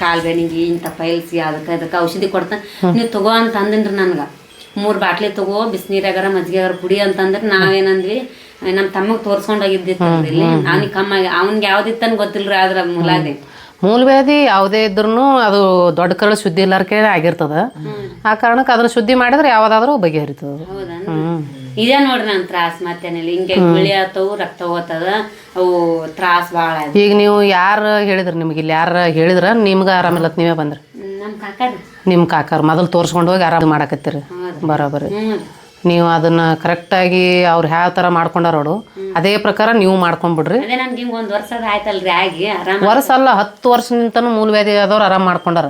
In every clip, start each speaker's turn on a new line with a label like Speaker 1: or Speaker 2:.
Speaker 1: ಕಾಲ್ ಬೇನಿಗೆ ಇಂಥ ಪೈಲ್ಸ್ ಅದಕ್ಕೆ ಔಷಧಿ ಕೊಡ್ತಾನೆ ನೀವು ತಗೋ ಅಂತ ಅಂದಿನ್ರಿ ನನ್ಗೆ 3 ಬಾಟ್ಲಿ ತಗೋ ಬಿಸಿನೀರಾಗಾರ ಮಜ್ಜಿಗೆಗಾರ ಕುಡಿ ಅಂತಂದ್ರೆ ನಾವೇನಂದ್ವಿ ನಮ್ಮ ತಮ್ಮಗೆ ತೋರ್ಸ್ಕೊಂಡೋಗಿದ್ದಿತ್ತಲ್ರಿ ಇಲ್ಲಿ ಅವ್ನಿಗೆ ಕಮ್ಮಾಗಿ ಅವ್ನಿಗೆ ಯಾವ್ದಿತ್ತನ್ ಗೊತ್ತಿಲ್ರಿ ಆದ್ರ
Speaker 2: ಮೂಲವ್ಯಾಧಿ ಯಾವುದೇ ಇದ್ರೂ ಅದು ದೊಡ್ಡ ಕರಳು ಶುದ್ಧಿ ಇಲ್ಲಾರ್ಕೆ ಆಗಿರ್ತದ ಆ ಕಾರಣಕ್ಕೆ ಅದನ್ನ ಶುದ್ಧಿ ಮಾಡಿದ್ರೆ ಯಾವ್ದಾದ್ರೂ ಬಗೆಹರಿತದ.
Speaker 1: ಇದೇ ನೋಡ್ರಿ ನನ್ ತ್ರಾಸ್ ಮತ್ತೇನಿಲ್ಲ ಹಿಂಗೆ ಗುಳಿ ಆತವು ರಕ್ತ ಹೋಗ್ತದ ಅವು ತ್ರಾಸ್ ಭಾಳ.
Speaker 2: ಈಗ ನೀವು ಯಾರು ಹೇಳಿದ್ರಿ ನಿಮ್ಗೆ ಇಲ್ಲಿ ಯಾರು ಹೇಳಿದ್ರ ನಿಮ್ಗೆ ಆರಾಮಿಲ್ಲ ನೀವೇ ಬಂದ್ರಿ? ನಿಮ್ಮ ಕಾಕರ್ ಮೊದಲು ತೋರಿಸ್ಕೊಂಡು ಹೋಗಿ ಆರಾಮ ಮಾಡಕತ್ತೀರಿ. ಬರೋಬರಿ. ನೀವು ಅದನ್ನ ಕರೆಕ್ಟಾಗಿ ಅವ್ರು ಯಾವ ಥರ ಮಾಡ್ಕೊಂಡಾರೋಡು ಅದೇ ಪ್ರಕಾರ ನೀವು ಮಾಡ್ಕೊಂಡ್ಬಿಡ್ರಿ. ವರ್ಷ ಅಲ್ಲ 10 ವರ್ಷದಿಂದನೂ ಮೂಲವ್ಯಾಧಿ ಆದವ್ರು ಆರಾಮ್ ಮಾಡ್ಕೊಂಡಾರ.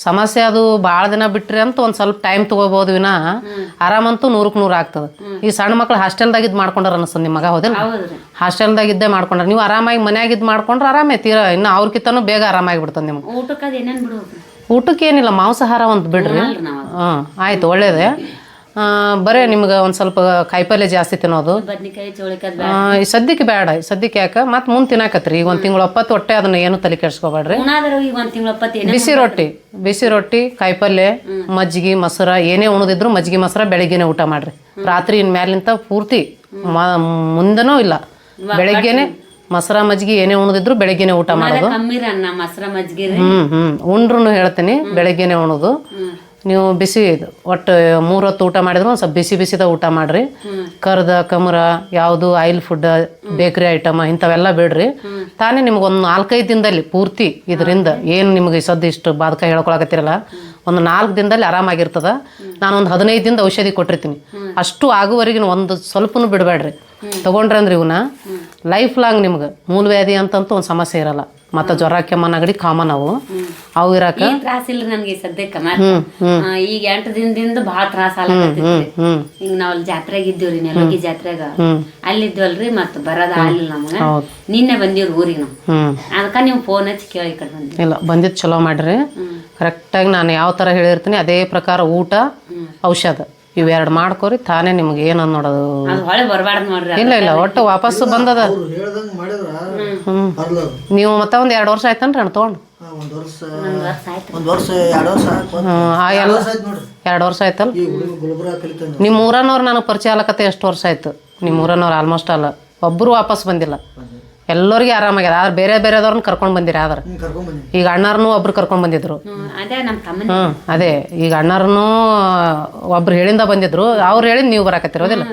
Speaker 2: ಸಮಸ್ಯೆ ಅದು ಭಾಳ ದಿನ ಬಿಟ್ರಿ ಅಂತ ಒಂದು ಸ್ವಲ್ಪ ಟೈಮ್ ತಗೋಬಹುದು ವಿನ ಆರಾಮಂತೂ 100ಕ್ಕೆ 100 ಆಗ್ತದೆ. ಈ ಸಣ್ಣ ಮಕ್ಳು ಹಾಸ್ಟೆಲ್ದಾಗಿದ್ದು ಮಾಡ್ಕೊಂಡಾರ ಅನ್ಸದ್ ನಿಮ್ಮ ಮಗ ಹೌದಿಲ್ಲ? ಹಾಸ್ಟೆಲ್ದಾಗಿದ್ದೇ ಮಾಡ್ಕೊಂಡ್ರ ನೀವು ಆರಾಮಾಗಿ ಮನ್ಯಾಗಿದ್ದು ಮಾಡ್ಕೊಂಡ್ರೆ ಆರಾಮೇ ತೀರ ಇನ್ನು ಅವ್ರಕಿಂತನೂ ಬೇಗ ಆರಾಮಾಗಿ ಬಿಡ್ತದೆ ನಿಮ್ಗೆ. ಊಟಕ್ಕೆ ಏನಿಲ್ಲ ಮಾಂಸಾಹಾರ ಒಂದು ಬಿಡ್ರಿ. ಆಯ್ತು ಒಳ್ಳೇದೇ. ಬರೇ ನಿಮ್ಗೆ ಒಂದು ಸ್ವಲ್ಪ ಕಾಯಿಪಲ್ಯ ಜಾಸ್ತಿ ತಿನ್ನೋದು ಸದ್ಯಕ್ಕೆ ಬೇಡ. ಸದ್ಯಕ್ಕೆ ಯಾಕೆ ಮತ್ತೆ ಮುಂದೆ ತಿನ್ನಾಕತ್ರಿ. ಈಗ 1 ತಿಂಗಳು ಒಪ್ಪತ್ತು ಹೊಟ್ಟೆ ಅದನ್ನ ಏನು ತಲೆ ಕೆಡ್ಸ್ಕೊಬೇಡ್ರಿ. ಬಿಸಿ ರೊಟ್ಟಿ ಕಾಯಿಪಲ್ಯ ಮಜ್ಜಿಗೆ ಮೊಸರ ಏನೇ ಉಣದಿದ್ರು ಮಜ್ಜಿಗೆ ಮೊಸರ ಬೆಳಿಗ್ಗೆನೆ ಊಟ ಮಾಡ್ರಿ. ರಾತ್ರಿ ಇನ್ ಮ್ಯಾಲಿಂತ ಪೂರ್ತಿ ಮುಂದನೂ ಇಲ್ಲ ಬೆಳಿಗ್ಗೆನೆ ಮೊಸರ ಮಜ್ಜಿಗೆ ಏನೇ ಉಣದಿದ್ರು ಬೆಳಿಗ್ಗೆನೆ ಊಟ ಮಾಡೋದು. ಉಂಡ್ರು ಹೇಳ್ತೀನಿ ಬೆಳಿಗ್ಗೆನೆ ಉಣೋದು. ನೀವು ಬಿಸಿ ಒಟ್ಟು 3 ಹೊತ್ತು ಊಟ ಮಾಡಿದ್ರು ಒಂದು ಸ್ವಲ್ಪ ಬಿಸಿದ ಊಟ ಮಾಡ್ರಿ. ಕರ್ದ ಕಮರ ಯಾವುದು ಆಯಿಲ್ ಫುಡ್ ಬೇಕ್ರಿ ಐಟಮ್ ಇಂಥವೆಲ್ಲ ಬಿಡ್ರಿ. ತಾನೇ ನಿಮ್ಗೆ ಒಂದು 4-5 ದಿನದಲ್ಲಿ ಪೂರ್ತಿ ಇದರಿಂದ ಏನು ನಿಮ್ಗೆ ಸದ್ದು ಇಷ್ಟು ಬಾಧಕ ಹೇಳ್ಕೊಳಕತ್ತಿರಲ್ಲ ಒಂದು 4 ದಿನದಲ್ಲಿ ಆರಾಮಾಗಿರ್ತದ. ನಾನೊಂದು 15 ದಿನದ ಔಷಧಿ ಕೊಟ್ಟಿರ್ತೀನಿ. ಅಷ್ಟು ಆಗುವವರೆಗಿನ ಒಂದು ಸ್ವಲ್ಪನೂ ಬಿಡಬೇಡ್ರಿ. ತಗೊಂಡ್ರಿ ಅಂದ್ರೆ ಇವನ್ನ ಲೈಫ್ ಲಾಂಗ್ ನಿಮ್ಗೆ ಮೂಲವ್ಯಾಧಿ ಅಂತಂತೂ ಒಂದು ಸಮಸ್ಯೆ ಇರಲ್ಲ. ಮತ್ತೆ ಜ್ವರ ಕೆಮ್ಮ ನೆಗಡಿ ಕಾಮನ್ ಅವು ಇರಾಕ
Speaker 1: ತ್ರಾಸ ಇಲ್ರಿ ನನ್ಗೆ ಸದ್ಯಕ್ಕೆ. ಈಗ 8 ದಿನದಿಂದ ಭಾಳ ತ್ರಾಸ ಈಗ ನಾವ್ ಅಲ್ಲಿ ಜಾತ್ರೆಗೆ ಇದ್ದೀವ್ರಿ ನೆಲಗಿ ಜಾತ್ರೆಗ ಅಲ್ಲಿದ್ವಲ್ರಿ ಮತ್ ಬರೋದ ಆಗ್ಲಿಲ್ಲ ನಮ್ಗ. ನಿನ್ನೆ ಬಂದಿವ್ರಿ ಊರಿಗೆ ನಾವು. ಅದಕ್ಕ ನೀವು ಫೋನ್ ಹಚ್ಚಿ ಕೇಳಿ ಕಡೆ ಬಂದ್ರಿ.
Speaker 2: ಇಲ್ಲ ಬಂದಿದ್ದು ಚಲೋ ಮಾಡ್ರಿ. ಕರೆಕ್ಟಾಗಿ ನಾನು ಯಾವ ಥರ ಹೇಳಿರ್ತೀನಿ ಅದೇ ಪ್ರಕಾರ ಊಟ ಔಷಧ ಇವೆರಡು ಮಾಡ್ಕೋರಿ. ತಾನೇ ನಿಮ್ಗೆ ಏನು ನೋಡೋದು ಇಲ್ಲ ಒಟ್ಟು ವಾಪಸ್ಸು ಬಂದದ. ನೀವು ಮತ್ತೆ ಒಂದು 2 ವರ್ಷ ಆಯ್ತನ್ರಿ ಅಣ್ಣ ತೊಗೊಂಡು? 2 ವರ್ಷ ಆಯ್ತಲ್ಲ. ನಿಮ್ಮ ಊರನ್ನವ್ರು ನನಗೆ ಪರಿಚಯ ಆಲಕತ್ತೆ ಎಷ್ಟು ವರ್ಷ ಆಯ್ತು. ನಿಮ್ಮ ಊರನ್ನವ್ರು ಆಲ್ಮೋಸ್ಟ್ ಅಲ್ಲ ಒಬ್ಬರು ವಾಪಸ್ ಬಂದಿಲ್ಲ. ಎಲ್ಲರಿಗೆ ಆರಾಮಾಗ್ಯದ. ಆದ್ರೆ ಬೇರೆದವ್ರನ್ನ ಕರ್ಕೊಂಡು ಬಂದಿರಿ. ಆದ್ರೆ ಈಗ ಅಣ್ಣಾರನು ಒಬ್ರು ಕರ್ಕೊಂಡ್ ಬಂದಿದ್ರು. ಅದೇ ಈಗ ಅಣ್ಣಾರನು ಒಬ್ರು ಹೇಳಿಂದ ಬಂದಿದ್ರು. ಅವ್ರು ಹೇಳಿದ್ ನೀವು ಬರಾಕತ್ತಿರೋದಿಲ್ಲ.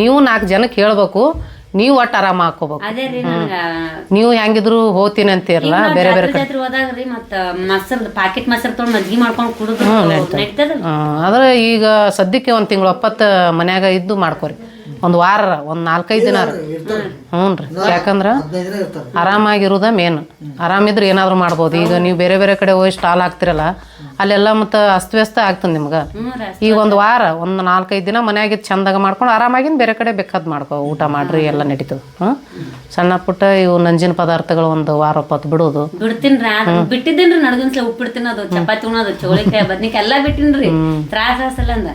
Speaker 2: ನೀವು 4 ಜನಕ್ಕೆ ಹೇಳ್ಬೇಕು. ನೀವು ಒಟ್ಟು ಆರಾಮ ಹಾಕೋಬೇಕು. ನೀವು ಹೆಂಗಿದ್ರು ಹೋಗ್ತೀನಿ ಅಂತೀರಲ್ಲ ಬೇರೆ ಕಡೆ. ಆದ್ರೆ ಈಗ ಸದ್ಯಕ್ಕೆ 1 ತಿಂಗಳು 70 ಮನ್ಯಾಗ ಇದ್ದು ಮಾಡ್ಕೊರಿ. ಒಂದು ವಾರ ಒಂದು 4-5 ದಿನ ಹ್ಞೂ ರೀ. ಯಾಕಂದ್ರೆ ಆರಾಮಾಗಿರೋದ ಮೇನ್. ಆರಾಮಿದ್ರೆ ಏನಾದ್ರು ಮಾಡ್ಬೋದು. ಈಗ ನೀವು ಬೇರೆ ಕಡೆ ಹೋಗಿ ಸ್ಟಾಲ್ ಹಾಕ್ತಿರಲ್ಲ ಅಲ್ಲೆಲ್ಲ ಮತ್ತು ಅಸ್ತವ್ಯಸ್ತ ಆಗ್ತದೆ ನಿಮ್ಗೆ. ಈಗ ಒಂದು ವಾರ ಒಂದು 4-5 ದಿನ ಮನ್ಯಾಗಿದ್ದು ಚಂದಾಗ ಮಾಡ್ಕೊಂಡು ಆರಾಮಾಗಿನ ಬೇರೆ ಕಡೆ ಬೇಕಾದ್ ಮಾಡ್ಕೊ ಊಟ ಮಾಡ್ರಿ ಎಲ್ಲ ನಡೀತದೆ. ಸಣ್ಣ ಪುಟ್ಟ ಇವು ನಂಜಿನ ಪದಾರ್ಥಗಳು ಒಂದು ವಾರ 10 ಬಿಡೋದು
Speaker 1: ಬಿಟ್ಟಿದ್ದೇನ್ರಿ. ನಡ್ಗನ್ಸ್ಲ ಉಪ್ಪಿಡ್ತೀನಿ ಅದು ಚಪಾತಿ ಉಣೋದು ಚೌಳಿಕಾಯಿ ಬದ್ನಿಕಾಯಿ ಎಲ್ಲ ಬಿಟ್ಟಿನ್ರಿ. ತ್ರಾಸ ಅಸಲ್ಲ ಅಂದ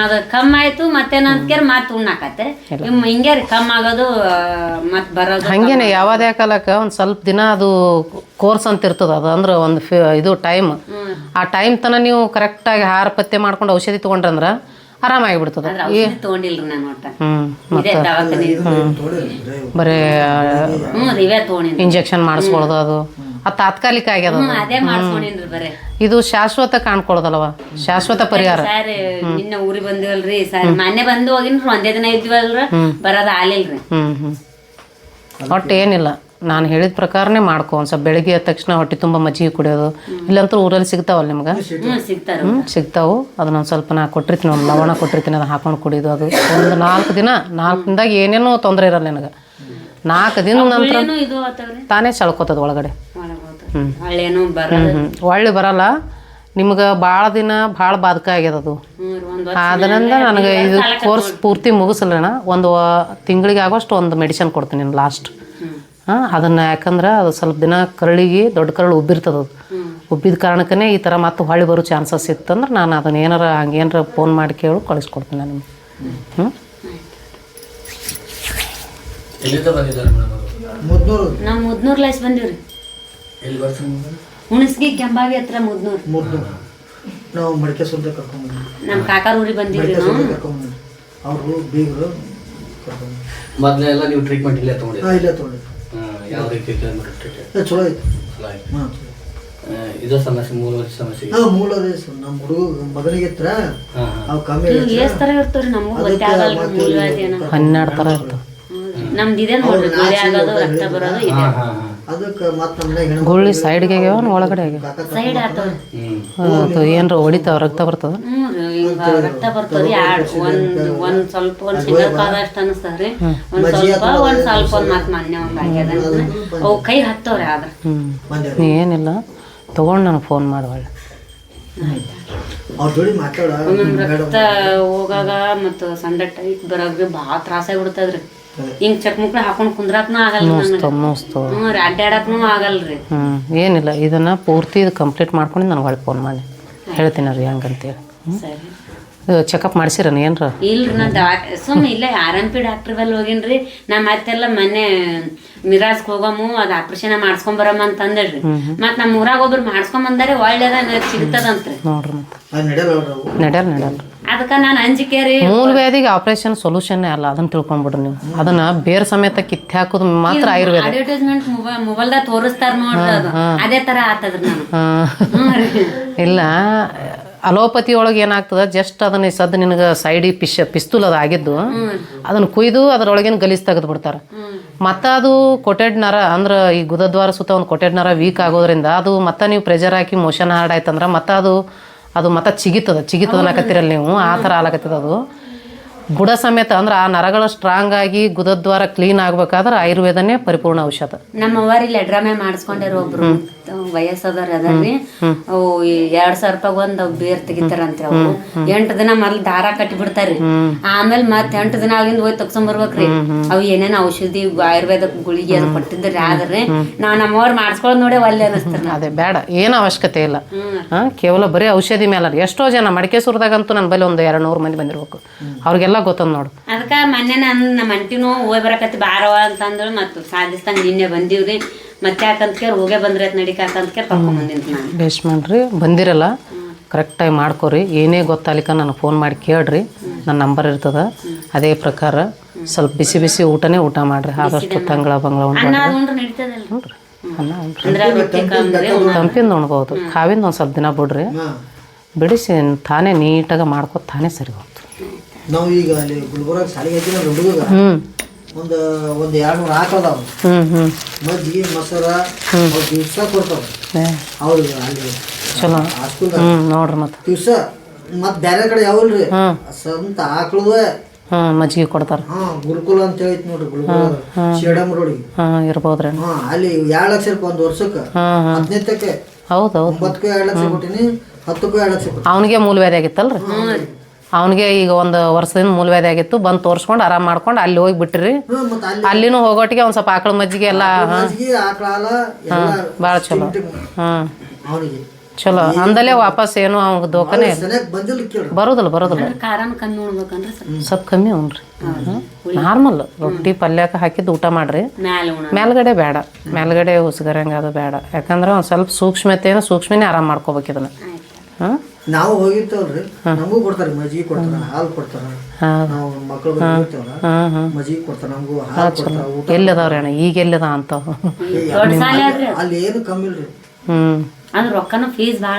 Speaker 1: ಅದು ಕಮ್ಮಿ ಆಯ್ತು. ಮತ್ತೇನಂತ ಮಾತು ಉಣ್ಣಾಕತ್ತೆ ಹಿಂಗೆ ರೀ ಕಮ್ಮಿ ಆಗೋದು ಮತ್ ಬರೋದು
Speaker 2: ಹಂಗೇನೆ. ಯಾವ್ದೇ ಕಾಲಕ್ಕೆ ಒಂದು ಸ್ವಲ್ಪ ದಿನ ಅದು ಕೋರ್ಸ್ ಅಂತ ಇರ್ತದ. ಅದು ಅಂದ್ರೆ ಒಂದು ಇದು ಟೈಮ್. ಆ ಟೈಮ್ ತನ ನೀವು ಕರೆಕ್ಟಾಗಿ ಆಹಾರ ಪತ್ತೆ ಮಾಡ್ಕೊಂಡು ಔಷಧಿ ತೊಗೊಂಡ್ರಂದ್ರ ಆರಾಮಾಗಿಬಿಡ್ತದ. ಬರೀ ಇಂಜೆಕ್ಷನ್ ಮಾಡಿಸ್ಕೊಳ್ಳೋದು ಅದು ತಾತ್ಕಾಲಿಕ ಆಗ್ಯದ. ಇದು ಶಾಶ್ವತ ಕಾಣ್ಕೊಳ್ಳೋದಲ್ವ, ಶಾಶ್ವತ ಪರಿಹಾರ.
Speaker 1: ನಿನ್ನ ಊರಿಗೆ ಬಂದಿವಲ್ರಿ ಸರ್, ಮೊನ್ನೆ ಬಂದು ಹೋಗಿನ್ರಿ. ಒಂದೇ ದಿನ ಇದ್ವಲ್ರ ಬರೋದ ಆಲಿಲ್ರಿ.
Speaker 2: ಒಟ್ಟು ಏನಿಲ್ಲ, ನಾನು ಹೇಳಿದ ಪ್ರಕಾರನೇ ಮಾಡ್ಕೊ. ಒಂದು ಸ್ವಲ್ಪ ಬೆಳಿಗ್ಗೆ ಎದ್ದ ತಕ್ಷಣ ಹೊಟ್ಟೆ ತುಂಬ ಮಜ್ಜಿಗೆ ಕುಡಿಯೋದು. ಇಲ್ಲಂತೂ ಊರಲ್ಲಿ ಸಿಗ್ತಾವಲ್ಲ ನಿಮ್ಗೆ? ಸಿಗ್ತಾವು. ಅದನ್ನೊಂದು ಸ್ವಲ್ಪ ನಾ ಕೊಟ್ಟಿರ್ತೀನಿ, ಒಂದು ಲವಣ ಕೊಟ್ಟಿರ್ತೀನಿ, ಅದನ್ನ ಹಾಕೊಂಡು ಕುಡಿಯೋದು. ಅದು ಒಂದು 4 ದಿನದಾಗ ಏನೇನೋ ತೊಂದರೆ ಇರಲ್ಲ ನಿನಗೆ. 4 ದಿನ ನಂತರ ತಾನೇ ಸಳ್ಕೋತದ ಒಳಗಡೆ. ಒಳ್ಳೆ ಬರಲ್ಲ ನಿಮ್ಗೆ. ಭಾಳ ದಿನ ಭಾಳ ಬಾಧಕ ಆಗ್ಯದ ಅದು. ಅದರಿಂದ ನನಗೆ ಇದು ಕೋರ್ಸ್ ಪೂರ್ತಿ ಮುಗಿಸಲ್ಲಣ್ಣ. ಒಂದು ತಿಂಗಳಿಗೆ ಆಗೋಷ್ಟು ಒಂದು ಮೆಡಿಸಿನ್ ಕೊಡ್ತೀನಿ ಲಾಸ್ಟ್. ಅದನ್ನು ಯಾಕಂದ್ರೆ ಅದು ಸ್ವಲ್ಪ ದಿನ ಕರಳಿಗೆ ದೊಡ್ಡ ಕರಳು ಉಬ್ಬಿರ್ತದೆ. ಅದು ಉಬ್ಬಿದ ಕಾರಣಕ್ಕೇ ಈ ಥರ ಮತ್ತೆ ಹೊಳ್ಳಿ ಬರೋ ಚಾನ್ಸಸ್ ಇತ್ತಂದ್ರೆ ನಾನು ಅದನ್ನು ಹಂಗೇನಾರ ಫೋನ್ ಮಾಡಿ ಕೇಳಿ ಕಳಿಸ್ಕೊಡ್ತೀನಿ ನಾನು ನಿಮ್ಗೆ.
Speaker 1: ನಾವು ಮುದ್ನೂರ್ ಲೈಸ್ ಬಂದಿವ್ರಿ. ಹುಣಸ್ಗಿ ಕೆಂಬಾವಿ ಹತ್ರ ಮುದ್ನೂರ್.
Speaker 3: ನಾವು ಮಡಿಕೆ ಸುದ್ದ ಕರ್ಕೊಂಡ್
Speaker 1: ನಮ್ಮ ಕಾಕಾರ ಊರಿಗೆ ಬಂದಿದ್ವಿ ನಾವು.
Speaker 3: ಅವರು ಬೀಗರು ಕರ್ಕೊಂಡು
Speaker 4: ಮೊದಲೆಲ್ಲ ನೀವು ಟ್ರೀಟ್ಮೆಂಟ್ ಇಲ್ಲೇ ತೊಗೊಂಡಿದ್ದೀರಾ?
Speaker 3: ಇಲ್ಲೇ ತೊಗೊಂಡಿದ್ದು.
Speaker 4: ಯಾವ ರೀತಿ ಟ್ರೀಟ್ಮೆಂಟ್?
Speaker 3: ಚಲೋ ಆಯ್ತು.
Speaker 4: ಇದು ಸಮಸ್ಯೆ ಮೂಲವರಿ ಸಮಸ್ಯೆ
Speaker 3: ಮೂಲ ನಮ್ಮ ಹುಡುಗ ಮಗನಿಗೆ ಇತ್ರ ಅವು ಕಮ್ಮಿ
Speaker 1: ಎಷ್ಟ್ ತರ ಇರ್ತಾವ್ರಿ ನಮಗೂ ಗೊತ್ತಾಗಲ್ರಿ ಮೂಲವ್ಯಾಧಿ ಏನೋ.
Speaker 2: 12 ಥರ ಇರ್ತಾವ.
Speaker 1: ನಮ್ದು ಇದೆ ನೋಡ್ರಿ, ಗುಳಿ ಆಗೋದು ರಕ್ತ ಬರೋದು ಇದೆ.
Speaker 3: ಅದಕ್ಕೆ ಮತ್ತೆ ನಮ್ಮ
Speaker 2: ಗುಳ್ಳಿ ಸೈಡ್ಗೆ ಆಗ್ಯಾವ ಒಳಗಡೆ ಆಗ್ಯಾವ?
Speaker 1: ಸೈಡ್ ಆತವ್ರಿ.
Speaker 2: ಅದು ಏನ್ರ ಹೊಡಿತಾವ ರಕ್ತ ಬರ್ತದ?
Speaker 1: ಹಿಂಗ ರಕ್ತ ಬರ್ತವ್ರಿ. ಒಂದ್ ಸ್ವಲ್ಪ ಒಂದ್ ಸಿಗಕ್ಕಾದಷ್ಟು ಅನಸ್ತದ್ರಿ. ಒಂದ್ ಸ್ವಲ್ಪ ಮತ್ ಮೊನ್ನೆ ಒಂದ್ ಆಗ್ಯದ. ಅವು ಕೈ ಹತ್ತವ್ರಿ. ಆದ್ರ
Speaker 2: ಏನಿಲ್ಲ, ತಗೊಂಡು ನನಗೆ ಫೋನ್ ಮಾಡುವಳ್ಳೆ.
Speaker 3: ಅವ್ರ ಜೋಡಿ ಮಾತಾಡ.
Speaker 1: ರಕ್ತ ಹೋಗಾಗ ಮತ್ತು ಸಂಡ ಟೈಟ್ ಬರೋಗ್ರಿ ಭಾಳ ತ್ರಾಸಾಗ್ಬಿಡ್ತದ್ರಿ. ಹಿಂಗ್ ಚಕ್ಮುಕ್ಳ ಹಾಕೊಂಡ್ ಕುಂದ್ರಾಕ್ನು ಆಗಲ್ರಿ, ಅಡ್ಡಾಡಕ್ನು ಆಗಲ್ರಿ.
Speaker 2: ಏನಿಲ್ಲ, ಇದನ್ನ ಪೂರ್ತಿ ಕಂಪ್ಲೀಟ್ ಮಾಡ್ಕೊಂಡು ನನಗೆ ಹೊಳ್ಳಿ ಫೋನ್ ಮಾಡಿ ಹೇಳ್ತೀನಿ ರೀ ಹಂಗಂತೇಳಿ. ಚೆಕಪ್ ಮಾಡ್ಸಿರನ ಏನ್ರ?
Speaker 1: ಇಲ್ರಿ, ನಾ ಸುಮ್ಮನೆ ಇಲ್ಲ RMP ಡಾಕ್ಟರ್ ಬಲ್ಲಿ ಹೋಗಿನ್ರಿ. ನಾ ಮತ್ತೆಲ್ಲ ಮೊನ್ನೆ ಮಿರಾಜ್ಗೆ ಹೋಗಮು, ಅದು ಆಪರೇಷನ್ ಮಾಡ್ಸ್ಕೊಂಡ್ ಬರಮ್ಮ ಅಂತ ಅಂದೇಳ್ರಿ. ಮತ್ ನಮ್ಮ ಊರಾಗ ಒಬ್ರು ಮಾಡ್ಸ್ಕೊಂಡ್ ಬಂದಾರೆ, ಒಳ್ಳೆದ ಸಿಗ್ತದಂತ್ರಿ.
Speaker 2: ನೋಡ್ರಿ ಮತ್ತೆ ನಡೆಯಲ್ಲ.
Speaker 1: ಅದಕ್ಕ ನಾನು ಅಂಜಿಕೆ ರೀ.
Speaker 2: ಮೂಲವ್ಯಾಧಿಗೆ ಆಪರೇಷನ್ ಸೊಲ್ಯೂಷನ್ ಅಲ್ಲ, ಅದನ್ನ ತಿಳ್ಕೊಂಡ್ಬಿಡ್ರಿ ನೀವು. ಅದನ್ನ ಬೇರೆ ಸಮೇತ ಕಿತ್ತೆ ಹಾಕೋದು ಮಾತ್ರ ಆಯುರ್ವೇದ.
Speaker 1: ಅಡ್ವರ್ಟೈಸ್ಮೆಂಟ್ ಮೊಬೈಲ್ದಾಗ ತೋರಿಸ್ತಾರ ನೋಡ್ರಿ, ಅದು ಅದೇ ತರ ಆತದ್ರಿ. ನಾನು
Speaker 2: ಇಲ್ಲ, ಅಲೋಪತಿ ಒಳಗೆ ಏನಾಗ್ತದ, ಜಸ್ಟ್ ಅದನ್ನ ಸದ್ದು ನಿನಗೆ ಸೈಡಿಗೆ ಪಿಸ್ತೂಲ್ ಅದು ಆಗಿದ್ದು, ಅದನ್ನ ಕುಯ್ದು ಅದರೊಳಗಿನ ಗಲೀಜ್ ತೆಗೆದು ಬಿಡ್ತಾರೆ. ಮತ್ತು ಅದು ಕೊಟೆಡ್ ನರ ಅಂದ್ರೆ ಈ ಗುದದ್ವಾರ ಸುತ್ತ ಒಂದು ಕೊಟೆಡ್ ನರ ವೀಕ್ ಆಗೋದ್ರಿಂದ ಅದು ಮತ್ತೆ ನೀವು ಪ್ರೆಷರ್ ಹಾಕಿ ಮೋಷನ್ ಹಾರ್ಡ್ ಆಯ್ತಂದ್ರೆ ಮತ್ತೆ ಅದು ಮತ್ತೆ ಚಿಗಿತದ ಅನ್ನಕತ್ತಿರಲ್ಲ ನೀವು, ಆ ಥರ ಆಲಕತ್ತದ. ಅದು ಬುಡ ಸಮೇತ ಅಂದ್ರೆ ಆ ನರಗಳು ಸ್ಟ್ರಾಂಗ್ ಆಗಿ ಗುದದ್ವಾರ ಕ್ಲೀನ್ ಆಗ್ಬೇಕಾದ್ರೆ ಆಯುರ್ವೇದನೇ ಪರಿಪೂರ್ಣ ಔಷಧ.
Speaker 1: ನಮ್ಮ ಅವ್ವಾರಿ ಲೆಡ್ರಾಮೆ ಮಾಡಿಸ್ಕೊಂಡ್ಯಾರ, ಒಬ್ರು ವಯಸ್ಸದವ್ರ ಅದರ್ರಿ. ಅವು 2,000 ರೂಪಾಯಿ ಒಂದ್ ಬೇರ್ ತೆಗಿತಾರಂತ್ರಿ. ಅವು 8 ದಿನ ಮೊದ್ಲು ದಾರ ಕಟ್ಟಿ ಬಿಡ್ತಾರ್ರಿ. ಆಮೇಲೆ ಮತ್ 8 ದಿನ ಆಗಿಂದ ಹೋಗಿ ತಗ್ಸ್ಕೊಂಬರ್ಬೇಕ್ರಿ. ಅವು ಏನೇನ ಔಷಧಿ ಆಯುರ್ವೇದ ಗುಳಿಗೆ ಅದು ಕೊಟ್ಟಿದ್ರಿ. ಆದ್ರಿ ನಾವ್ ನಮ್ಮವ್ರು ಮಾಡಿಸ್ಕೊಳ್ಳೋದ್ ನೋಡಿ ಒಲ್ಲೆ ಅನಿಸ್ತಾರ.
Speaker 2: ಅದೇ ಬೇಡ, ಏನು ಅವಶ್ಯಕತೆ ಇಲ್ಲ. ಕೇವಲ ಬರೀ ಔಷಧಿ ಮೇಲೆ. ಎಷ್ಟೋ ಜನ ಮಡಿಕೇಶ್ವರದಾಗಂತೂ ನನ್ನ ಬಳಿ ಒಂದು 200 ಮಂದಿ ಬಂದಿರ್ಬೇಕು, ಅವ್ರಿಗೆಲ್ಲ ಗೊತ್ತಂದ್ ನೋಡು.
Speaker 1: ಅದಕ್ಕ ಮೊನ್ನೆ ನಮ್ಮ ಅಂಟಿನೂ ಹೋಗಿ ಬರಕತ್ತಿ ಬಾರವ ಅಂತಂದ್ರು. ಮತ್ತು ಸಾಧಿಸ್ತಂಗ ನಿನ್ನೆ ಬಂದೀವ್ರಿ. ಮತ್ತೆ ಯಾಕಂತ ಹೋಗೇ ಬಂದ್ರೆ ನಡಿಕಾಕಂತ ಕರ್ಕೊಂಡ್ ಬಂದಿನಿ ನಾನು.
Speaker 2: ಬೇಸ್ ಮಾಡ್ರಿ, ಬಂದಿರಲ್ಲ ಕರೆಕ್ಟಾಗಿ ಮಾಡ್ಕೊರಿ. ಏನೇ ಗೊತ್ತಾಲಿಕ್ಕ ನನಗೆ ಫೋನ್ ಮಾಡಿ ಕೇಳ್ರಿ, ನನ್ನ ನಂಬರ್ ಇರ್ತದ. ಅದೇ ಪ್ರಕಾರ ಸ್ವಲ್ಪ ಬಿಸಿ ಬಿಸಿ ಊಟ ಮಾಡಿರಿ. ಆದಷ್ಟು ತಂಗಳ ಬಂಗಳ ತಂಪಿಂದ ಉಣ್ಬೋದು. ಕಾವಿಂದ ಒಂದು ಸ್ವಲ್ಪ ದಿನ ಬಿಡ್ರಿ, ಬಿಡಿಸಿ ತಾನೇ ನೀಟಾಗಿ ಮಾಡ್ಕೊತ ತಾನೇ ಸರಿ ಹೋಗ್ತು.
Speaker 3: ನಾವು ಈಗ ಅಲ್ಲಿ ಗುಲ್ಬರ್ಗ ಶಾಲೆಗೆ ಹಾಕಿ ನಮ್ಮ ಹುಡುಗ ಒಂದು 200 ಆಕಳದಾವ. ಮಜ್ಜಿಗೆ ಮೊಸರ ದಿವ್ಸ ಕೊಡ್ತಾವ ಅವ್ರಿಗೆ ಅಲ್ಲಿ
Speaker 2: ಚಲೋ ನೋಡ್ರಿ. ಮತ್ತೆ
Speaker 3: ದಿವ್ಸ ಮತ್ ಬೇರೆ ಕಡೆ ಯಾವಲ್ರಿ ಸ್ವಂತ ಆಕಳದ
Speaker 2: ಮಜ್ಜಿಗೆ ಕೊಡ್ತಾರ.
Speaker 3: ಗುರುಕುಲ ಅಂತ ಐತಿ ನೋಡ್ರಿ ಗುಲ್ಬರ್ಗ ಶಿಡಮ್ ರೋಡಿಗೆ
Speaker 2: ಇರ್ಬೋದ್ರಿ.
Speaker 3: ಅಲ್ಲಿ 2 ಲಕ್ಷ ರೂಪಾಯಿ ಒಂದು ವರ್ಷಕ್ಕೆ 15ಕ್ಕೆ.
Speaker 2: ಹೌದೌದು,
Speaker 3: 9ಕ್ಕೆ 2 ಲಕ್ಷ ಕೊಟ್ಟಿನಿ, 10ಕ್ಕೂ 2 ಲಕ್ಷ ಕೊಟ್ಟಿನಿ.
Speaker 2: ಅವನಿಗೆ ಮೂಲವ್ಯಾಧಿ ಆಗಿತ್ತಲ್ರಿ. ಅವನಿಗೆ ಈಗ ಒಂದು ವರ್ಷದಿಂದ ಮೂಲವ್ಯಾಧಿ ಆಗಿತ್ತು. ಬಂದು ತೋರಿಸ್ಕೊಂಡು ಆರಾಮ್ ಮಾಡ್ಕೊಂಡು ಅಲ್ಲಿ ಹೋಗಿ ಬಿಟ್ರಿ. ಅಲ್ಲಿನೂ ಹೋಗೋಟಿಗೆ ಒಂದು ಸ್ವಲ್ಪ ಆಕಳ ಮಜ್ಜಿಗೆ ಎಲ್ಲ ಭಾಳ ಚಲೋ. ಚಲೋ ಅಂದಲೇ ವಾಪಸ್ ಏನು ಅವ್ಗೆ ದೋಖಾನೆ ಬರೋದಿಲ್ಲ. ಸ್ವಲ್ಪ ಕಮ್ಮಿ ಉಣ್ರಿ. ನಾರ್ಮಲ್ ರೊಟ್ಟಿ ಪಲ್ಯಕ್ಕೆ ಹಾಕಿದ್ದು ಊಟ ಮಾಡ್ರಿ. ಮೇಲ್ಗಡೆ ಬೇಡ, ಮೇಲ್ಗಡೆ ಉಸ್ಗರಂಗ ಅದು ಬೇಡ. ಯಾಕಂದ್ರೆ ಒಂದು ಸ್ವಲ್ಪ ಸೂಕ್ಷ್ಮನೇ ಆರಾಮ್ ಮಾಡ್ಕೋಬೇಕು ಇದನ್ನ.
Speaker 3: ನಾವು ಹೋಗಿರ್ತೇವಲ್ರಿ, ನಮಗೂ ಕೊಡ್ತಾರೆ ಮಜ್ಜಿಗೆ ಕೊಡ್ತಾರ, ಹಾಲು ಕೊಡ್ತಾರ. ನಾವು ಮಕ್ಕಳು ಮಜ್ಜಿಗೆ ಕೊಡ್ತಾರ, ನಮಗೂ ಹಾಲು ಕೊಡ್ತಾರ.
Speaker 2: ಎಲ್ಲಿದಾವ್ರಿ ಅಣ್ಣ ಈಗ ಎಲ್ಲಿದ ಅಂತ
Speaker 3: ಅಲ್ಲಿ ಏನು ಕಮ್ಮಿ ಇಲ್ರಿ.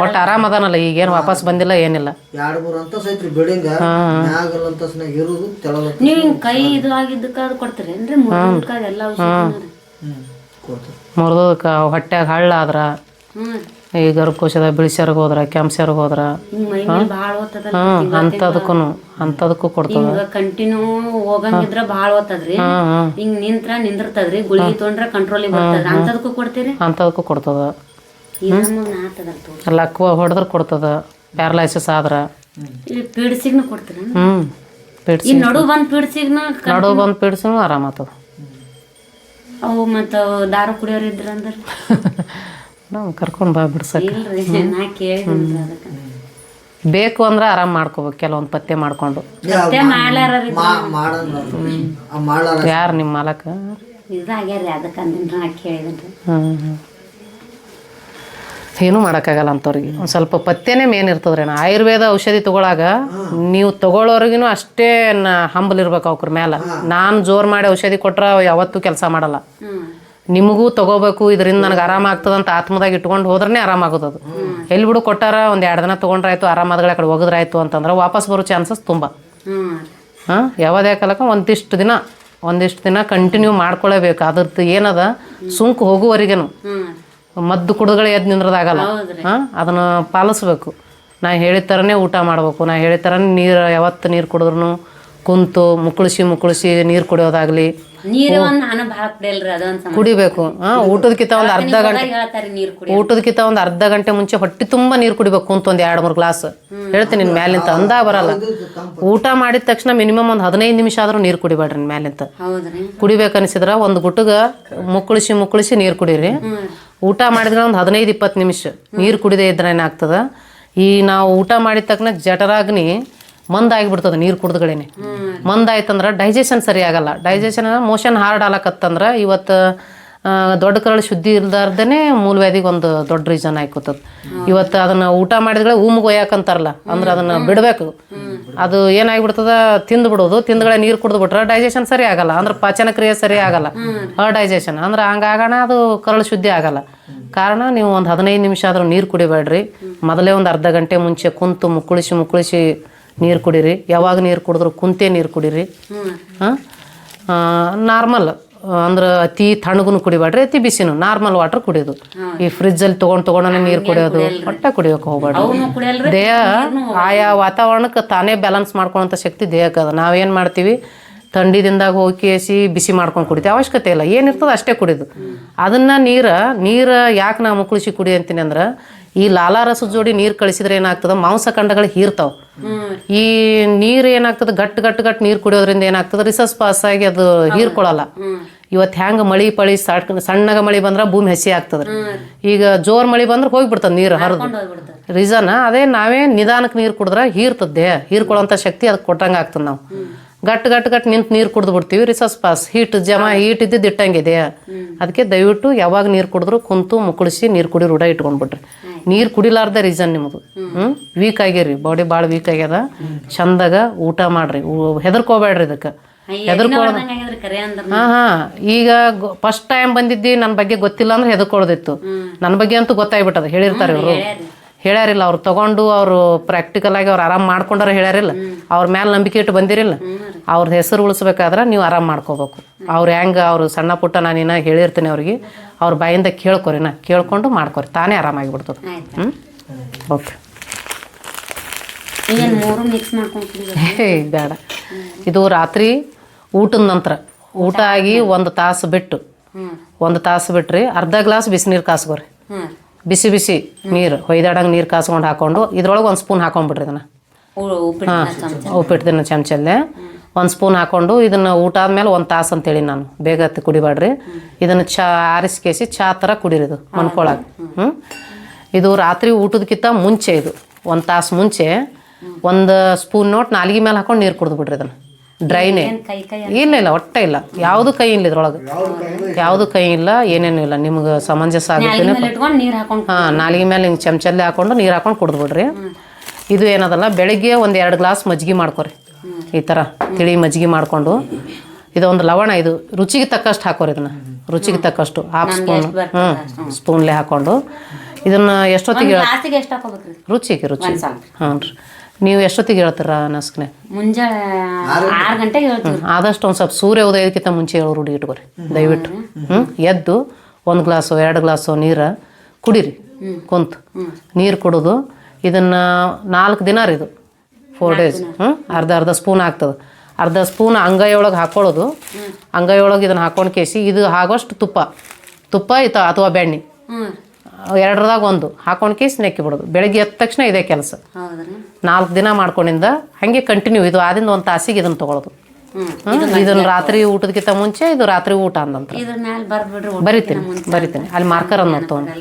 Speaker 2: ಒಟ್ಟು ಆರಾಮ್ ಅದಾನಲ್ಲ, ಈಗೇನು ವಾಪಸ್ ಬಂದಿಲ್ಲ ಏನಿಲ್ಲ.
Speaker 3: 2-3 ಅಂತಸ್ ಐತ್ರಿ ಬಿಲ್ಡಿಂಗ್. ಮ್ಯಾಗಲ್ ಅಂತಸ್ನಾಗ ಇರುದು ತೆಳದ.
Speaker 1: ನೀವು ಕೈ ಇದು ಆಗಿದ್ದಕ್ಕ ಅದು ಕೊಡ್ತೀರಿ ಏನ್ರಿ?
Speaker 2: ಮುರಿದಕ್ಕ ಹೊಟ್ಯಾಗ ಹಳ್ಳ ಆದ್ರ, ಈ ಗರ್ಭಕೋಶದ ಬಿಳಿಸ್ಯಾರ್ಗ ಹೋದ್ರ, ಕೆಂಪ್ಸ್ಯಾರ್ಗ ಹೋದ್ರ, ಅಂತದಕ್ಕೂ ಕೊಡ್ತದ.
Speaker 1: ಕಂಟಿನ್ಯೂ ಹೋಗಂಗಿದ್ರ ಬಾಳ ಓದ್ತದ್ರಿ. ಹಿಂಗ್ ನಿಂದಿರ್ತದ್ರಿ. ಗುಳಿಗೆ ತೊಗೊಂಡ್ರ ಕಂಟ್ರೋಲಿಗೆ ಬರ್ತದ. ಅಂತದಕ್ಕೂ ಕೊಡ್ತೀರಿ?
Speaker 2: ಅಂತದಕ್ಕೂ ಕೊಡ್ತದ. ಲಕ್ವ ಹೊಡೆದ್ರ ಕೊಡ್ತದ. ಪ್ಯಾರಲೈಸಿಸ್ ಆದ್ರ
Speaker 1: ಪೀಡ್ಸಿಗ್ನು ಕೊಡ್ತೀರ? ನಡು ಬಂದ್
Speaker 2: ಪೀಡ್ಸಿಗ್ನು ಆರಾಮ ಆತದ.
Speaker 1: ಅವು ಮತ್ತ ದಾರು ಕುಡಿಯೋರ್ ಇದ್ರ ಅಂದ್ರ
Speaker 2: ನಾವು ಕರ್ಕೊಂಡ್ ಬಾ ಬಿಡ್ಸಕ್. ಬೇಕು ಅಂದ್ರೆ ಆರಾಮ್ ಮಾಡ್ಕೋಬೇಕು. ಕೆಲವೊಂದು ಪತ್ತೆ ಮಾಡ್ಕೊಂಡು. ಯಾರು ನಿಮ್ಮ ಮಾಲಕ? ಏನೂ ಮಾಡೋಕ್ಕಾಗಲ್ಲ ಅಂಥವ್ರಿಗೆ. ಒಂದು ಸ್ವಲ್ಪ ಪಥ್ಯನೇ ಮೇನ್ ಇರ್ತದ್ರಿ ಅಣ್ಣ. ಆಯುರ್ವೇದ ಔಷಧಿ ತೊಗೊಳಾಗ ನೀವು ತೊಗೊಳೋರಿಗೂ ಅಷ್ಟೇ ಹಂಬಲ್ ಇರ್ಬೇಕು ಅವ್ರ ಮೇಲೆ. ನಾನು ಜೋರು ಮಾಡಿ ಔಷಧಿ ಕೊಟ್ರೆ ಯಾವತ್ತೂ ಕೆಲಸ ಮಾಡಲ್ಲ. ನಿಮಗೂ ತೊಗೋಬೇಕು, ಇದರಿಂದ ನನಗೆ ಆರಾಮಾಗ್ತದಂತ ಆತ್ಮದಾಗ ಇಟ್ಕೊಂಡು ಹೋದ್ರೆ ಆರಾಮಾಗೋದು. ಅದು ಎಲ್ಲಿ ಬಿಡು ಕೊಟ್ಟಾರ ಒಂದು 2 ದಿನ ತೊಗೊಂಡ್ರಾಯ್ತು, ಆರಾಮಾದ್ಗಳ ಆ ಕಡೆ ಒಗದ್ರಾಯ್ತು ಅಂತಂದ್ರೆ ವಾಪಸ್ ಬರೋ ಚಾನ್ಸಸ್ ತುಂಬ. ಯಾವುದೇ ಕಾಲಕ್ಕೆ ಒಂದಿಷ್ಟು ದಿನ ಕಂಟಿನ್ಯೂ ಮಾಡ್ಕೊಳ್ಳೇಬೇಕು. ಅದ್ರದ್ದು ಏನದ ಸುಂಕು ಹೋಗುವವರೆಗೇನು ಮದ್ದು ಕುಡಿದ್ಗಳೇ ಎದ್ದು ನಿಂದ್ರದಾಗಲ್ಲ. ಅದನ್ನು ಪಾಲಿಸ್ಬೇಕು. ನಾ ಹೇಳಿದ ಥರನೇ ಊಟ ಮಾಡ್ಬೇಕು. ನಾ ಹೇಳಿದ ಥರನೇ ನೀರು, ಯಾವತ್ತು ನೀರು ಕುಡಿದ್ರು ಕುಂತು ಮುಕ್ಕಳಿಸಿ ನೀರು ಕುಡಿಯೋದಾಗ್ಲಿ, ಕುಡಿಬೇಕು. ಊಟದಕ್ಕಿಂತ ಒಂದು ಅರ್ಧ ಗಂಟೆ ಮುಂಚೆ ಹೊಟ್ಟೆ ತುಂಬ ನೀರು ಕುಡಿಬೇಕು. ಕುಂತು ಒಂದು 2-3 ಗ್ಲಾಸ್ ಹೇಳ್ತೀನಿ. ಮ್ಯಾಲಿಂತ ಅಂದ ಬರಲ್ಲ. ಊಟ ಮಾಡಿದ ತಕ್ಷಣ ಮಿನಿಮಮ್ ಒಂದು 15 ನಿಮಿಷ ಆದ್ರೂ ನೀರು ಕುಡಿಬೇಡ್ರಿ. ಮ್ಯಾಲಿಂತ ಕುಡಿಬೇಕನ್ಸಿದ್ರ ಒಂದು ಗುಟ್ಟಗ ಮುಕ್ಕಳಿಸಿ ನೀರು ಕುಡೀರಿ. ಊಟ ಮಾಡಿದ್ರೆ ಒಂದು 15-20 ನಿಮಿಷ ನೀರು ಕುಡಿದೇ ಇದ್ರೆ ಏನಾಗ್ತದ, ಈ ನಾವು ಊಟ ಮಾಡಿದ ತಕ್ಷಣ ಜಠರಾಗ್ನಿ ಮಂದಾಗಿಬಿಡ್ತದೆ. ನೀರು ಕುಡ್ದಗಳೇನೆ ಮಂದಾಯ್ತಂದ್ರೆ ಡೈಜೆಷನ್ ಸರಿ ಆಗಲ್ಲ. ಡೈಜೆಷನ್ ಮೋಷನ್ ಹಾರ್ಡ್ ಆಲಕತ್ತಂದ್ರೆ ಇವತ್ತು ದೊಡ್ಡ ಕರಳು ಶುದ್ಧಿ ಇಲ್ದಾರ್ದೇ ಮೂಲವ್ಯಾಧಿಗೆ ಒಂದು ದೊಡ್ಡ ರೀಸನ್ ಆಯ್ಕೋತದ. ಇವತ್ತು ಅದನ್ನು ಊಟ ಮಾಡಿದ್ರೆ ಊಮಿಗೆ ಒಯ್ಯಾಕಂತಾರಲ್ಲ, ಅಂದ್ರೆ ಅದನ್ನು ಬಿಡಬೇಕು. ಅದು ಏನಾಗಿಬಿಡ್ತದ, ತಿಂದ್ಬಿಡೋದು. ತಿಂದ್ಗಳೇ ನೀರು ಕುಡಿದ್ಬಿಟ್ರೆ ಡೈಜೆಷನ್ ಸರಿ ಆಗಲ್ಲ, ಅಂದ್ರೆ ಪಾಚನ ಕ್ರಿಯೆ ಸರಿ ಆಗಲ್ಲ, ಡೈಜೆಷನ್ ಅಂದ್ರೆ ಹಂಗಾಗೋಣ ಅದು ಕರಳು ಶುದ್ಧಿ ಆಗಲ್ಲ. ಕಾರಣ ನೀವು ಒಂದು 15 ನಿಮಿಷ ಆದ್ರೂ ನೀರು ಕುಡಿಬೇಡ್ರಿ. ಮೊದಲೇ ಒಂದು ಅರ್ಧ ಗಂಟೆ ಮುಂಚೆ ಕುಂತು ಮುಕ್ಕಳಿಸಿ ನೀರು ಕುಡೀರಿ. ಯಾವಾಗ ನೀರು ಕುಡಿದ್ರು ಕುಂತೇ ನೀರು ಕುಡೀರಿ. ನಾರ್ಮಲ್ ಅಂದ್ರೆ ಅತಿ ತಣ್ಣಗೂ ಕುಡಿಬೇಡ್ರಿ, ಅತಿ ಬಿಸಿನೂ ನಾರ್ಮಲ್ ವಾಟರ್ ಕುಡಿಯೋದು. ಈ ಫ್ರಿಜ್ಜಲ್ಲಿ ತೊಗೊಂಡು ನೀರು ಕುಡಿಯೋದು ಹೊಟ್ಟೆ ಕುಡಿಯೋಕೆ ಹೋಗ್ಬೇಡ್ರಿ. ದೇಹ ಆಯಾ ವಾತಾವರಣಕ್ಕೆ ತಾನೇ ಬ್ಯಾಲೆನ್ಸ್ ಮಾಡ್ಕೊಳ್ಳೋಂಥ ಶಕ್ತಿ ದೇಹಕ್ಕೆ ಅದ. ನಾವೇನು ಮಾಡ್ತೀವಿ, ಥಂಡಿದಿಂದಾಗ ಹೋಗಿ ಬಿಸಿ ಮಾಡ್ಕೊಂಡು ಕುಡಿತೀವಿ. ಅವಶ್ಯಕತೆ ಇಲ್ಲ, ಏನಿರ್ತದೆ ಅಷ್ಟೇ ಕುಡಿದು. ಅದನ್ನು ನೀರು ಯಾಕೆ ನಾವು ಮುಕ್ಕಳಿಸಿ ಕುಡಿ ಅಂತೀನಿ ಅಂದ್ರೆ, ಈ ಲಾಲಾರಸದ ಜೋಡಿ ನೀರು ಕಳಿಸಿದ್ರೆ ಏನಾಗ್ತದೆ, ಮಾಂಸಖಂಡಗಳು ಹೀರ್ತಾವೆ. ಈ ನೀರು ಏನಾಗ್ತದೆ, ಗಟ್ಟು ನೀರು ಕುಡಿಯೋದ್ರಿಂದ ಏನಾಗ್ತದೆ, ರಿಸಸ್ ಪಾಸ್ ಆಗಿ ಅದು ಹೀರ್ಕೊಳ್ಳಲ್ಲ. ಇವತ್ತು ಹೆಂಗೆ ಮಳೆ ಪಳಿ ಸಣ್ಣಗ ಮಳೆ ಬಂದ್ರೆ ಭೂಮಿ ಹಸಿ ಆಗ್ತದೆ. ಈಗ ಜೋರ್ ಮಳೆ ಬಂದ್ರೆ ಹೋಗ್ಬಿಡ್ತದೆ ನೀರು ಹರಿದು. ರೀಸನ್ ಅದೇ, ನಾವೇ ನಿಧಾನಕ್ಕೆ ನೀರು ಕುಡಿದ್ರೆ ಹೀರ್ತದೆ. ದೇಹ ಹೀರ್ಕೊಳ್ಳೋಂಥ ಶಕ್ತಿ ಅದಕ್ಕೆ ಕೊಟ್ಟಂಗೆ ಆಗ್ತದೆ. ನಾವು ಗಟ್ಟು ನಿಂತು ನೀರು ಕುಡಿದು ಬಿಡ್ತೀವಿ. ರಿಸಸ್ ಪಾಸ್ ಹೀಟ್ ಇದ್ದಿದ್ದು ಇಟ್ಟಂಗೆ ದೇಹ. ಅದಕ್ಕೆ ದಯವಿಟ್ಟು ಯಾವಾಗ ನೀರು ಕುಡಿದ್ರು ಕುಂತು ಮುಕ್ಕಳಿಸಿ ನೀರು ಕುಡಿ ರೂಢ ಇಟ್ಕೊಂಡ್ಬಿಟ್ರಿ. ನೀರು ಕುಡಿಲಾರ್ದ ರೀಸನ್ ನಿಮ್ಮದು ವೀಕ್ ಆಗ್ಯಾರಿ, ಬಾಡಿ ಭಾಳ ವೀಕ್ ಆಗ್ಯದ. ಚಂದಾಗ ಊಟ ಮಾಡ್ರಿ, ಹೆದರ್ಕೋಬೇಡ್ರಿ. ಇದಕ್ಕೆ ಈಗ ಫಸ್ಟ್ ಟೈಮ್ ಬಂದಿದ್ದಿ, ನನ್ನ ಬಗ್ಗೆ ಗೊತ್ತಿಲ್ಲ ಅಂದ್ರೆ ಹೆದರ್ಕೊಳ್ಳೋದಿತ್ತು. ನನ್ನ ಬಗ್ಗೆ ಅಂತೂ ಗೊತ್ತಾಗ್ಬಿಟ್ಟದ. ಹೇಳಿರ್ತಾರೆ ಇವರು, ಹೇಳ್ಯಾರಿಲ್ಲ ಅವ್ರು ತಗೊಂಡು ಅವರು ಪ್ರಾಕ್ಟಿಕಲ್ ಆಗಿ ಅವ್ರು ಆರಾಮ್ ಮಾಡ್ಕೊಂಡಾರ ಹೇಳ್ಯಾರಿಲ್ಲ. ಅವ್ರ ಮೇಲೆ ನಂಬಿಕೆ ಇಟ್ಟು ಬಂದಿರಿಲ್ಲ. ಅವ್ರದ್ದು ಹೆಸರು ಉಳಿಸ್ಬೇಕಾದ್ರೆ ನೀವು ಆರಾಮ್ ಮಾಡ್ಕೋಬೇಕು. ಅವ್ರು ಹೆಂಗೆ ಅವರು ಸಣ್ಣ ಪುಟ್ಟ ನಾನಿನ್ನ ಹೇಳಿರ್ತೀನಿ ಅವ್ರಿಗೆ, ಅವ್ರ ಬಾಯಿಂದ ಕೇಳ್ಕೊಂಡು ಮಾಡ್ಕೊರಿ, ತಾನೇ ಆರಾಮಾಗಿಬಿಡ್ತದೆ. ಓಕೆ, ಬೇಡ. ಇದು ರಾತ್ರಿ ಊಟದ ನಂತರ, ಊಟ ಆಗಿ 1 ತಾಸು ಬಿಟ್ರಿ ಅರ್ಧ ಗ್ಲಾಸ್ ಬಿಸಿನೀರು ಕಾಸ್ಕೋರಿ. ಬಿಸಿ ನೀರು ಹೊಯ್ದಾಡಂಗೆ ನೀರು ಕಾಸ್ಕೊಂಡು ಹಾಕೊಂಡು ಇದ್ರೊಳಗೆ 1 ಸ್ಪೂನ್ ಹಾಕೊಂಡ್ಬಿಡ್ರಿ. ಇದನ್ನು ಉಪ್ಪಿಟ್ಟಿನ ಚಮಚಲ್ಲೇ 1 ಸ್ಪೂನ್ ಹಾಕೊಂಡು ಇದನ್ನು ಊಟ ಆದ್ಮೇಲೆ 1 ತಾಸು ಅಂತೇಳಿ ನಾನು, ಬೇಗ ಕುಡಿಬೇಡ್ರಿ. ಇದನ್ನು ಆರಿಸ್ಕೇಸಿ ಚಾ ಥರ ಕುಡೀರಿ. ಇದು ಮನ್ಕೊಳಗೆ ಇದು ರಾತ್ರಿ ಊಟದಕ್ಕಿಂತ ಮುಂಚೆ, ಇದು 1 ತಾಸು ಮುಂಚೆ 1 ಸ್ಪೂನ್ ನೋಟ್ ನಾಲ್ಗೆ ಮೇಲೆ ಹಾಕೊಂಡು ನೀರು ಕುಡಿದು ಬಿಡ್ರಿ. ಇದನ್ನು ಡ್ರೈನೇ ಇಲ್ಲ ಒಟ್ಟೆ ಇಲ್ಲ, ಯಾವುದು ಕೈ ಇಲ್ಲ ಇದ್ರೊಳಗೆ, ಯಾವುದು ಕೈ ಇಲ್ಲ, ಏನೇನು ಇಲ್ಲ. ನಿಮ್ಗೆ ಸಮಂಜಸ ಆಗುತ್ತೆ. ನಾಲ್ಗೆ ಮೇಲೆ ಹಿಂಗೆ ಚಮಚಲ್ಲೇ ಹಾಕೊಂಡು ನೀರು ಹಾಕೊಂಡು ಕುಡಿದು ಬಿಡ್ರಿ. ಇದು ಏನದಲ್ಲ, ಬೆಳಿಗ್ಗೆ 1-2 ಗ್ಲಾಸ್ ಮಜ್ಜಿಗೆ ಮಾಡ್ಕೊರಿ. ಈ ಥರ ತಿಳಿ ಮಜ್ಜಿಗೆ ಮಾಡಿಕೊಂಡು, ಇದೊಂದು ಲವಣ, ಇದು ರುಚಿಗೆ ತಕ್ಕಷ್ಟು ಹಾಕೋರಿ. ಇದನ್ನು ರುಚಿಗೆ ತಕ್ಕಷ್ಟು 1/2 ಸ್ಪೂನ್ಲೆ ಹಾಕೊಂಡು ಇದನ್ನು ಎಷ್ಟೊತ್ತಿಗೆ ರುಚಿಗೆ ಹ್ಞೂ ರೀ. ನೀವು ಎಷ್ಟೊತ್ತಿಗೆ ಹೇಳ್ತೀರ ನಸ್ಕ್ನೆ?
Speaker 1: ಮುಂಜಾನೆ 6 ಗಂಟೆಗೆ ಹೇಳ್ತೀವಿ.
Speaker 2: ಆದಷ್ಟು ಒಂದು ಸ್ವಲ್ಪ ಸೂರ್ಯ ಉದಯಕ್ಕಿಂತ ಮುಂಚೆ ಹೇಳೋ ರೂಢಿ ಇಟ್ಕೊರಿ ದಯವಿಟ್ಟು. ಎದ್ದು 1 ಗ್ಲಾಸು 2 ಗ್ಲಾಸು ನೀರು ಕುಡೀರಿ. ಕುಂತು ನೀರು ಕುಡಿದು ಇದನ್ನು 4 ದಿನ ರೀ, ಇದು 4 ಡೇಸ್. ಅರ್ಧ ಸ್ಪೂನ್ ಆಗ್ತದೆ. ಅರ್ಧ ಸ್ಪೂನ್ ಅಂಗೈಯೊಳಗೆ ಹಾಕೊಳ್ಳೋದು. ಅಂಗೈಯೊಳಗೆ ಇದನ್ನು ಹಾಕೊಂಡು ಕೇಸಿ ಇದು ಆಗೋಷ್ಟು ತುಪ್ಪ ಅಥವಾ ಬೆಣ್ಣೆ, 2ರದಾಗ 1 ಹಾಕೊಂಡು ಕೇಸಿ ನೆಕ್ಕಿ ಬಿಡೋದು. ಬೆಳಗ್ಗೆ ಎದ್ದ ತಕ್ಷಣ ಇದೇ ಕೆಲಸ 4 ದಿನ ಮಾಡ್ಕೊಂಡಿಂದ ಹಾಗೆ ಕಂಟಿನ್ಯೂ. ಇದು ಆದಿಂದ 1 ತಾಸಿಗೆ ಇದನ್ನು ತೊಗೊಳೋದು. ಇದನ್ನು ರಾತ್ರಿ ಊಟದಕ್ಕಿಂತ ಮುಂಚೆ, ಇದು ರಾತ್ರಿ ಊಟ ಅಂದಂತ ಬರಿತೀನಿ. ಅಲ್ಲಿ ಮಾರ್ಕರ್ ಅನ್ನೋ ತೊಗೊಂಡು